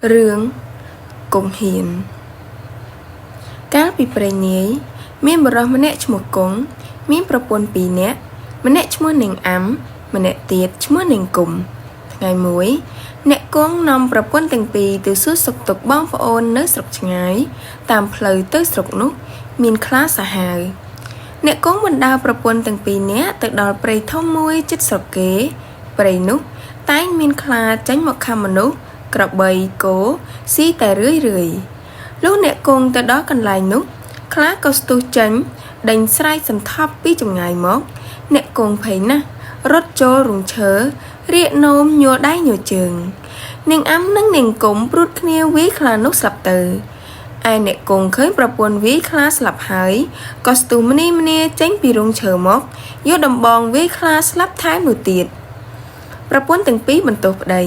រឿងកុងហ៊ានកាលពីព្រេងនាយមានបុរសម្នាក់ឈ្មោះកុងមានប្រពន្ធ2នាក់ម្នាក់ឈ្មោះនាងអាំម្នាក់ទៀតឈ្មោះនាងគុំថ្ងៃមួយអ្នកកុងនាំប្រពន្ធទាំងពីរទៅសួរសុខទុក្ខបងប្អូននៅស្រុកឆ្ងាយតាមផ្លូវទៅស្រុកនោះមានខ្លាសាហាវអ្នកកុងបណ្ដាប្រពន្ធទាំងពីរនាក់ទៅដល់ព្រៃធំមួយជិតស្រុកគេព្រៃនោះតែងមានខ្លាចេញមកខាំមនុស្សក្របីគោស៊ីតែរឿយលុះអ្នកគង់ទៅដល់កន្លែងនោះខ្លាក៏ស្ទុះចេញដេញស្រែកសន្ថប់ពីចម្ងាយមកអ្នកគង់ភ័យណាស់រត់ចូលរងឈើរៀកនោមញ័រដៃញ័រជើងនាងអាំនិងនាងគុំព្រួតគ្នាវាយខ្លានោះស្លាប់ទៅឯអ្នកគង់ឃើញប្រពន្ធវាយខ្លាស្លាប់ហើយក៏ស្ទុះម្នីចេញពីរងឈើមកយកដំបងវាយខ្លាស្លាប់ថែមមួយទៀតប្រពន្ធទាំងពីរបន្ទោសប្តី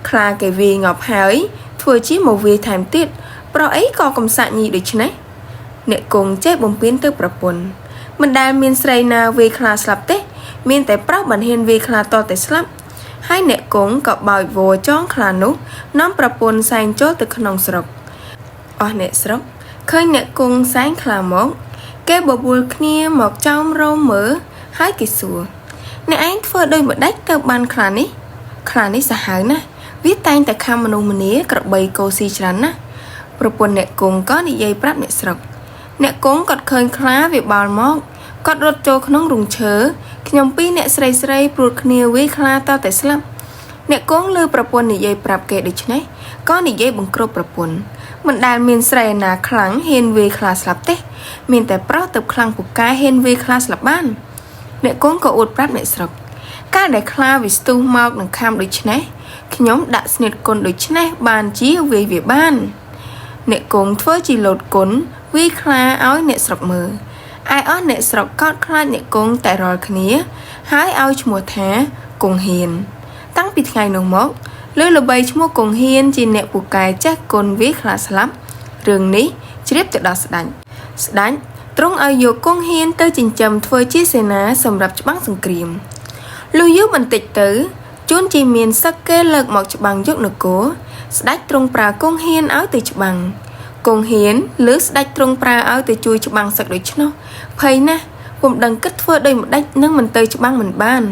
ខ្លាគេវាយងាប់ហើយធ្វើជាមកវាយថែមទៀតប្រអីក៏កំសាក់ញីដូច្នេះអ្នកគង់ចេះបំពេញទៅប្រពន្ធមិនដែលមានស្រីណាវាយខ្លាស្លាប់ទេមានតែប្រុសបានហ៊ានវាយខ្លាតតែស្លាប់ហើយអ្នកគង់ក៏បោចវរចងខ្លានោះនាំប្រពន្ធសែងចូលទៅក្នុងស្រុកអស់អ្នកស្រុកឃើញអ្នកគង់សែងខ្លាមកគេបបួលគ្នាមកចោមរោមមើលហើយគេសួរអ្នកឯងធ្វើដូចម្ដេចទៅបានខ្លានេះសាហាវណាស់វាតែងតែខាំមនុស្សម្នាក្របីគោស៊ីច្រើនណាស់ប្រពន្ធអ្នកគង់ក៏និយាយប្រាប់អ្នកស្រុកអ្នកគង់គាត់ឃើញខ្លាវាបោលមកគាត់រត់ចូលក្នុងរោងឈើខ្ញុំពីរអ្នកស្រីព្រួតគ្នាវាយខ្លាតតែស្លាប់អ្នកគង់លើប្រពន្ធនិយាយប្រាប់គេដូច្នេះក៏និយាយបង្ក្រប់ប្រពន្ធមិនដែលមានស្រីណាខ្លាំងហ៊ានវាយខ្លាស្លាប់ទេមានតែប្រុសទៅខ្លាំងពូកែហ៊ានវាយខ្លាស្លាប់បានអ្នកគង់ក៏អួតប្រាប់អ្នកស្រុកកាលដែលខ្លាវាស្ទុះមកនឹងខាំដូច្នេះខ្ញុំដាក់ស្នៀតគុណដូច្នេះបានជាវាយវាបានអ្នកគង់ធ្វើជាលោតគុណវាយខ្លាឲ្យអ្នកស្រុកមើលឯអស់អ្នកស្រុកកោតខ្លាចអ្នកគង់តែរាល់គ្នាហើយឲ្យឈ្មោះថាគង់ហ៊ានតាំងពីថ្ងៃនោះមកលើល្បីឈ្មោះគង់ហ៊ានជាអ្នកពូកែចេះគុណវាយខ្លាស្លាប់រឿងនេះជ្រាបទៅដល់ស្ដេចទ្រង់ឲ្យយកគង់ហ៊ានទៅចិញ្ចឹមធ្វើជាសេនាសម្រាប់ច្បាំងសង្គ្រាមលុះយូរបន្តិចទៅជួនជាមានសឹកគេលើកមកច្បាំងយកនគរស្ដេចទ្រង់ប្រើគង់ហ៊ានឲ្យទៅច្បាំងគង់ហ៊ានលើស្ដេចទ្រង់ប្រើឲ្យទៅជួយច្បាំងសឹកដូច្នោះភ័យណាស់ពុំដឹងគិតធ្វើដូចម្ដេចនឹងមិនទៅច្បាំងមិនបាន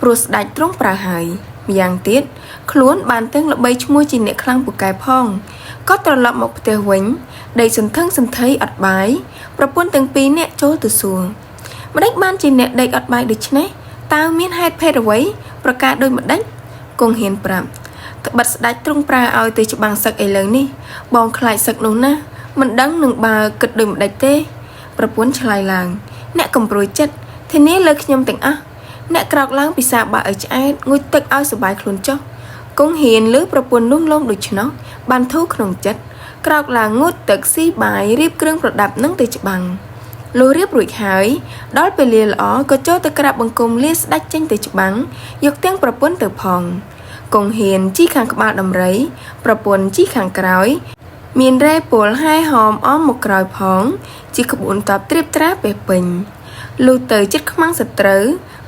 ព្រោះស្ដេចទ្រង់ប្រើហើយម្យ៉ាងទៀតខ្លួនបានទាំងល្បីឈ្មោះជាអ្នកខ្លាំងពូកែផងក៏ត្រឡប់មកផ្ទះវិញដេកសន្ធឹងសន្ថីអត់បាយប្រពន្ធទាំងពីរនាក់ចូលទៅសួរម្ដេចបានជាអ្នកដេកអត់បាយដូច្នេះតើមានហេតុភេទអ្វីប្រការដូចម្ដេចគង់ហ៊ានប្រាប់ត្បិតស្ដេចទ្រង់ប្រើឲ្យទៅច្បាំងសឹកឥឡូវនេះបងខ្លាចសឹកនោះណាមិនដឹងនឹងបើគិតដូចម្ដេចទេប្រពន្ធឆ្លើយឡើងអ្នកកំប្រួយចិត្តធានាលើខ្ញុំទាំងអស់អ្នកក្រោកឡើងពិសាបាក់ឲ្យឆ្អែតងូតទឹកឲ្យសុបាយខ្លួនចុះគង់ហ៊ានលើប្រពន្ធនោះលងដូច្នោះបានធូរក្នុងចិត្តក្រោកឡើងងូតទឹកស៊ីបាយរៀបគ្រឿងប្រដាប់នឹងទៅច្បាំងលុះរៀបរួចហើយដល់ពេលលាល្អក៏ចូលទៅក្រាបបង្គំលាស្ដេចចេញទៅច្បាំងយកទាំងប្រពន្ធទៅផងគង់ហ៊ានជីខាងក្បាលដំរីប្រពន្ធជីខាងក្រោយមានរែពលហាយហោមអមមកក្រោយផងជាក្បួនតបត្រៀបត្រាពេះពេញលុះទៅចិត្តខ្មាំងសត្រូវ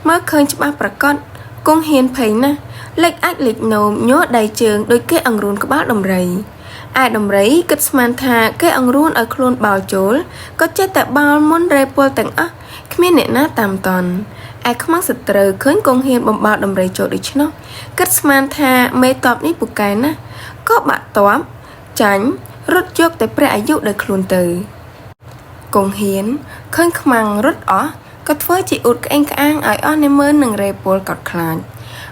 មើលឃើញច្បាស់ប្រកបគង់ហ៊ានភ័យណាស់លេចអាចលេចនោមញ័រដៃជើងដូចគេអង្រួនក្បាលដំរីឯដំរីគិតស្មានថាគេអង្រួនឲ្យខ្លួនបោលចូលក៏ចេះតែបោលមុនរែពលទាំងអស់គ្មានអ្នកណាតាមតន់ឯខ្មាំងសត្រូវឃើញគង់ហ៊ានបំបោលដំរីចូលដូច្នោះគិតស្មានថាមេតបនេះពូកែណាស់ក៏បាក់តបចាញ់រត់យកតែព្រះអាយុដល់ខ្លួនទៅគង់ហ៊ានឃើញខ្មាំងរត់អស់ក៏ធ្វើជាអ៊ុតក្អេងក្អាងឲ្យអស់អ្នកមើលនឹងរែពលកត់ខ្លាច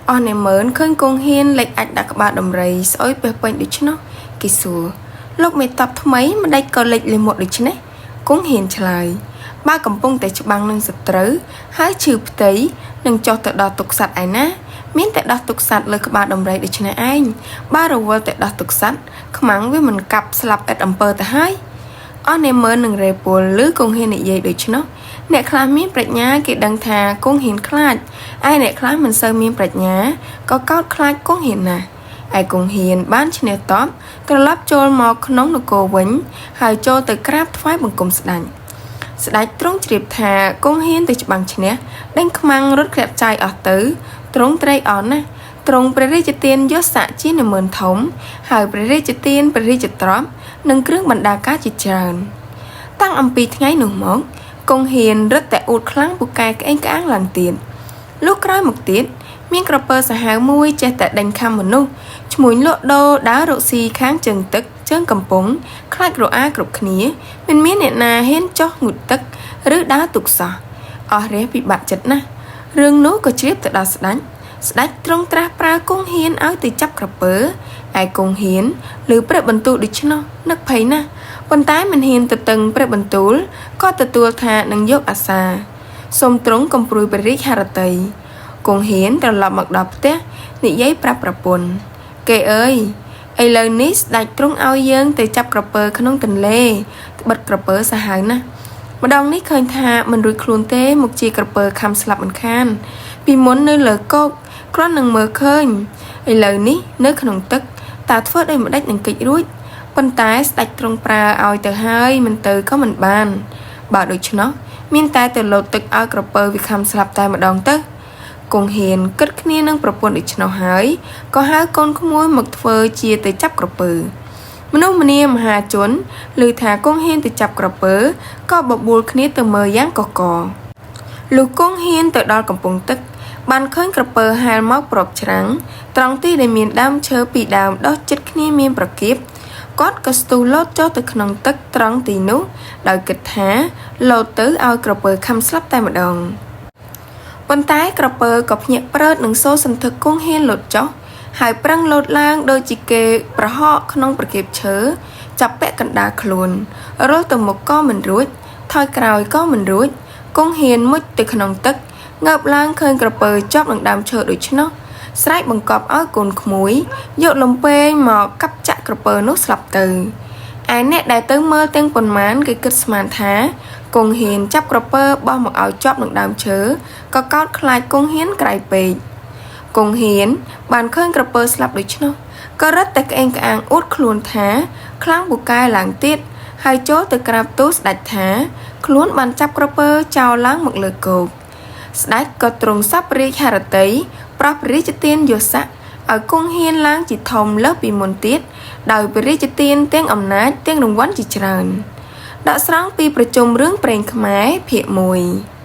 អស់អ្នកមើលឃើញគង់ហ៊ានលេចអាចដាក់ក្បាលដំរីស្អុយពេះពេញដូច្នោះគេសួរលោកមេតបថ្មីម្ដេចក៏លេចលេមុតដូច្នេះគង់ហ៊ានឆ្លើយបើកំពុងតែច្បាំងនឹងសត្រូវហើយឈឺផ្ទៃនឹងចុះទៅដល់ទុកសัตว์ឯណាមានតែដោះទុកសัตว์លើក្បាលដំរីដូច្នេះឯងបើរវល់តែដោះទុកសัตว์ខ្មាំងវាមិនកាប់ស្លាប់ឥតអំពើទៅហើយអស់អ្នកមើលនឹងរែពលឬគង់ហ៊ាននិយាយដូច្នោះអ្នកខ្លះមានប្រាជ្ញាគេដឹងថាគង់ហ៊ានខ្លាចឯអ្នកខ្លះមិនសូវមានប្រាជ្ញាក៏កោតខ្លាចគង់ហ៊ានណាស់ឯគង់ហ៊ានបានឈ្នះតបត្រឡប់ចូលមកក្នុងនគរវិញហើយចូលទៅក្រាបថ្វាយបង្គំស្ដេចទ្រង់ជ្រាបថាគង់ហ៊ានទៅច្បាំងឈ្នះដេញខ្មាំងរត់ក្រាបចាយអស់ទៅទ្រង់ត្រេកអរណាស់ ទ្រង់ព្រះរាជទានយស័ក្តិជានិមឺនធំហើយព្រះរាជទានព្រះរាជទ្រព្យនិងគ្រឿងបណ្ដាការជាច្រើនតាំងអំពីថ្ងៃនោះមកគង់ហ៊ានរឹតតែអួតខ្លាំងពូកែក្អេងក្អាងឡើងទៀតលុះក្រោយមកទៀតមានក្រពើសាហាវមួយចេះតែដេញខំមនុស្សឈ្មួញលក់ដូរដើររកស៊ីខាងជើងទឹកជើងកំពង់ខ្លាចរអាគ្រប់គ្នាមិនមានអ្នកណាហ៊ានចុះងូតទឹកឬដើរទុកសោះអស់រះពិបាកចិត្តណាស់រឿងនោះក៏ជ្រាបទៅដល់ស្ដេចទ្រង់ត្រាស់ប្រើគង់ហ៊ានឲ្យទៅចាប់ក្រពើឯគង់ហ៊ានឬព្រះបន្ទូលដូច្នោះនឹកភ័យណាស់ប៉ុន្តែមិនហ៊ានទៅតឹងព្រះបន្ទូលក៏ទទួលថានឹងយកអាសាសូមទ្រង់កំព្រួយព្រះរាជហឫទ័យគង់ហ៊ានត្រឡប់មកដល់ផ្ទះនិយាយប្រាប់ប្រពន្ធគេអើយឥឡូវនេះស្ដេចទ្រង់ឲ្យយើងទៅចាប់ក្រពើក្នុងទន្លេបិទក្រពើសាហាវណាស់ម្ដងនេះឃើញថាមិនរួចខ្លួនទេមកជាក្រពើខំស្លាប់មិនខានពីមុននៅលើគោកគ្រាន់នឹងមើលឃើញឥឡូវនេះនៅក្នុងទឹកតើធ្វើដូចម្ដេចនឹងកិច្ចរួចប៉ុន្តែស្ដេចទ្រង់ប្រើឲ្យទៅហើយមិនទៅក៏មិនបានបើដូច្នោះមានតែទៅលោតទឹកឲ្យក្រពើវាខំស្លាប់តែម្ដងទៅគង់ហ៊ានគិតគ្នានឹងប្រពន្ធដូច្នោះហើយក៏ហៅកូនក្មួយមកធ្វើជាទៅចាប់ក្រពើមនុស្សម្នាមហាជនឮថាគង់ហ៊ានទៅចាប់ក្រពើក៏បបួលគ្នាទៅមើលយ៉ាងកកលុះគង់ហ៊ានទៅដល់កំពង់ទឹកបានឃើញក្រពើហែលមកប្រប់ច្រាំងត្រង់ទីដែលមានដើមឈើពីរដើមដុះជិតគ្នាមានប្រកៀបគាត់ក៏ស្ទុះលោតចូលទៅក្នុងទឹកត្រង់ទីនោះដោយគិតថាលោតទៅឲ្យក្រពើខំស្លាប់តែម្ដងប៉ុន្តែក្រពើក៏ភ្ញាក់ព្រឺតនឹងសូរសន្ធឹកគង់ហ៊ានលោតចុះហើយប្រឹងលោតឡើងដូចជាគេប្រហកក្នុងប្រកៀបឈើចាប់ពាក់កណ្ដាលខ្លួនរលទៅមុខក៏មិនរួចថយក្រោយក៏មិនរួចគង់ហ៊ានមុជទៅក្នុងទឹកងើបឡើងឃើញក្រពើជាប់នឹងដើមឈើដូច្នោះស្រែកបង្កប់ឲ្យកូនក្មួយយកលំពែងមកកាប់ចាក់ក្រពើនោះស្លាប់ទៅឯអ្នកដែលទៅមើលទាំងប៉ុន្មានគេគិតស្មានថាគង់ហ៊ានចាប់ក្រពើបោះមកឲ្យជាប់នឹងដើមឈើក៏កោតខ្លាចគង់ហ៊ានក្រៃពេកគង់ហ៊ានបានឃើញក្រពើស្លាប់ដូច្នោះក៏រត់តែក្អេងក្អាងអួតខ្លួនថាខ្លាំងពូកែឡើងទៀតហើយចូលទៅក្រាបទូលស្ដេចថាខ្លួនបានចាប់ក្រពើចោលឡើងមកលើគោកស្ដេចក៏ទ្រង់សព្វរាជហឫទ័យប្រោះព្រះរាជទានយស័ក្តិឲ្យគង់ហ៊ានឡើងជាធំលើសពីមុនទៀតដោយព្រះរាជទានទាំងអំណាចទាំងរង្វាន់ជាច្រើនដកស្រង់ពីប្រជុំរឿងព្រេងខ្មែរភាគ 1